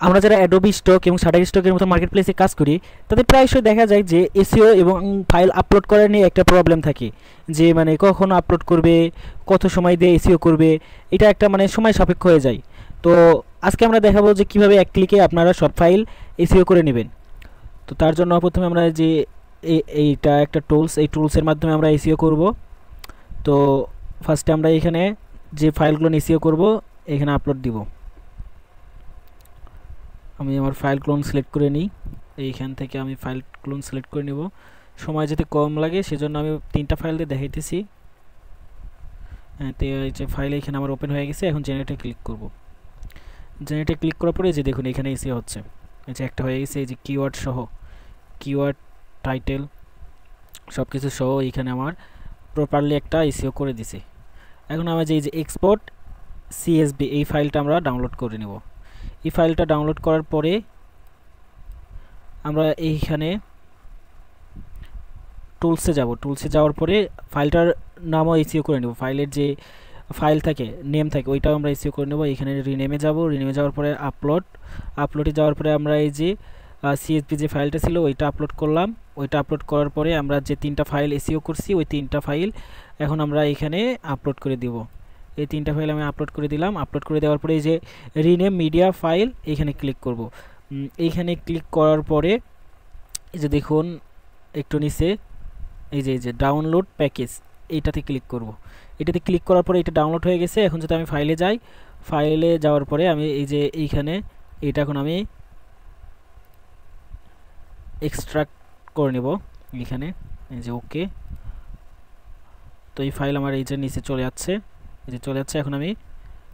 আমরা যারা Adobe stock এবং শাটারস্টকের মতো মার্কেট প্লেসে কাজ করি তাদের প্রায়শই দেখা যায় যে এসইও এবং ফাইল আপলোড করা নিয়ে একটা প্রবলেম থাকে, যে মানে কখন আপলোড করবে, কত সময় দিয়ে এসইও করবে, এটা একটা মানে সময় সাপেক্ষ হয়ে যায়। তো আজকে আমরা দেখাবো যে কিভাবে এক ক্লিকে আপনারা সব ফাইল এসইও করে নেবেন। তো তার জন্য প্রথমে আমরা যে এইটা একটা টুলস, এই টুলসের মাধ্যমে আমরা এসইও করব। তো ফার্স্টে আমরা এখানে যে ফাইলগুলো এসইও করব এখানে আপলোড দিব। আমি আমার ফাইল ক্লোন সিলেক্ট করে নিই, এইখান থেকে আমি ফাইল ক্লোন সিলেক্ট করে নেব। সময় যাতে কম লাগে সেজন্য আমি 3টা ফাইল দিয়ে দেখাইতেছি। তো এই যে ফাইল এখানে আমার ওপেন হয়ে গেছে। এখন জেনারেটে ক্লিক করব। জেনারেটে ক্লিক করার পরে যে দেখুন এখানে এসে হচ্ছে, এই যে একটা হয়ে গেছে, এই যে কিওয়ার্ড সহ, কিওয়ার্ড টাইটেল সব কিছু সহ এখানে আমার প্রপারলি একটা এসইও করে দিছে। এখন আমরা যে এই যে এক্সপোর্ট সিএসবি এই ফাইলটা আমরা ডাউনলোড করে নেব। এই ফাইলটা ডাউনলোড করার পরে আমরা এইখানে টুলসে যাব। টুলসে যাওয়ার পরে ফাইলটার নামও এসইও করে নেব। ফাইলের যে ফাইল থাকে, নেম থাকে, ওইটাও আমরা এসইও করে নেব। এখানে রিনেমে যাব। রিনেমে যাওয়ার পরে আপলোডে যাওয়ার পরে আমরা এই যে সিএসপি যে ফাইলটা ছিল ওইটা আপলোড করলাম। ওইটা আপলোড করার পরে আমরা যে 3টা ফাইল এসইও করছি ওই 3টা ফাইল এখন আমরা এখানে আপলোড করে দেব। এই 3টা ফাইল আমি আপলোড করে দিলাম। আপলোড করে দেওয়ার পরে এই যে রিনেম মিডিয়া ফাইল এইখানে ক্লিক করব। এইখানে ক্লিক করার পরে এই যে দেখুন একটু নিচে এই যে ডাউনলোড প্যাকেজ এইটাতে ক্লিক করব। এটাতে ক্লিক করার পরে এটা ডাউনলোড হয়ে গেছে। এখন যদি আমি ফাইলে যাই, ফাইলে যাওয়ার পরে আমি এই যে এইখানে এটা এখন আমি এক্সট্রাক্ট করে নেব এখানে, এই যে ওকে। তো এই ফাইল আমার এই যে নিচে চলে যাচ্ছে, এই যে চলে যাচ্ছে। এখন আমি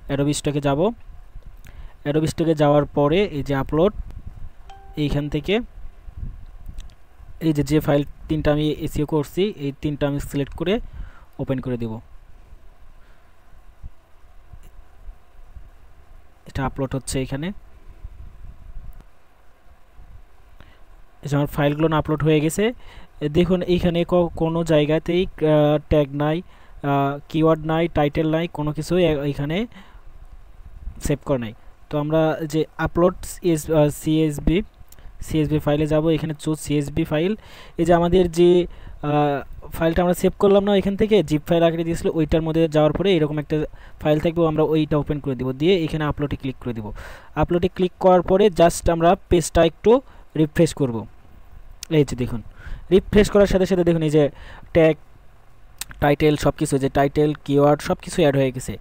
অ্যাডোবি স্টকে যাব। অ্যাডোবি স্টকে যাওয়ার পরে এই যে আপলোড, এইখান থেকে এই যে ফাইল 3টা আমি এসইও করছি এই 3টা আমি সিলেক্ট করে ওপেন করে দেব। এটা আপলোড হচ্ছে এখানে। এই যে আমার ফাইলগুলো আপলোড হয়ে গেছে। দেখুন এইখানে কোনো জায়গাতেই ট্যাগ নাই, কিওয়ার্ড নাই, টাইটেল নাই, কোনো কিছুই এইখানে সেভ করা নাই। তো আমরা যে আপলোড সিএসবি ফাইলে যাব। এখানে চুজ সিএসবি ফাইল। এই যে আমাদের যে ফাইলটা আমরা সেভ করলাম না এখান থেকে জিপ ফাইল আকারে দিয়েছিল, ওইটার মধ্যে যাওয়ার পরে এরকম একটা ফাইল থাকবে, আমরা ওইটা ওপেন করে দেব। দিয়ে এখানে আপলোডে ক্লিক করে দেব। আপলোডে ক্লিক করার পরে জাস্ট আমরা পেজটা একটু রিফ্রেশ করব। এই যে দেখুন রিফ্রেশ করার সাথে সাথে দেখুন এই যে ট্যাগ, টাইটেল সব কিছু, যে টাইটেল, কিওয়ার্ড সব কিছু অ্যাড হয়ে গেছে।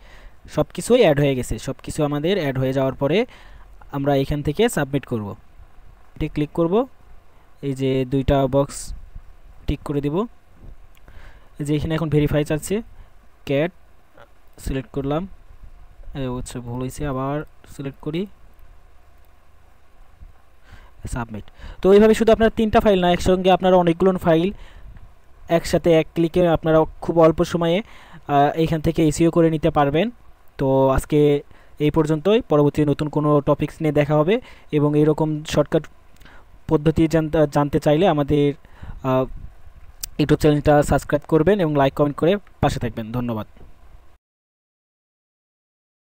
সব কিছুই অ্যাড হয়ে গেছে। সব কিছু আমাদের অ্যাড হয়ে যাওয়ার পরে আমরা এখান থেকে সাবমিট করব। এটা ক্লিক করব। এই যে 2টা বক্স টিক করে দেব। এই যে এখানে এখন ভেরিফাই চাচ্ছে, ক্যাট সিলেক্ট করলাম, আচ্ছা ভুল হয়েছে, আবার সিলেক্ট করি, সাবমিট। তো এইভাবে শুধু আপনার 3টা ফাইল না, একসঙ্গে আপনারা অনেকগুলো ফাইল একসাথে এক ক্লিকে আপনারা খুব অল্প সময়ে এইখান থেকে এসইও করে নিতে পারবেন। তো আজকে এই পর্যন্তই। পরবর্তী নতুন কোনো টপিকস নিয়ে দেখা হবে। এবং এইরকম শর্টকাট পদ্ধতি জানতে চাইলে আমাদের ইউটিউব চ্যানেলটা সাবস্ক্রাইব করবেন এবং লাইক কমেন্ট করে পাশে থাকবেন। ধন্যবাদ।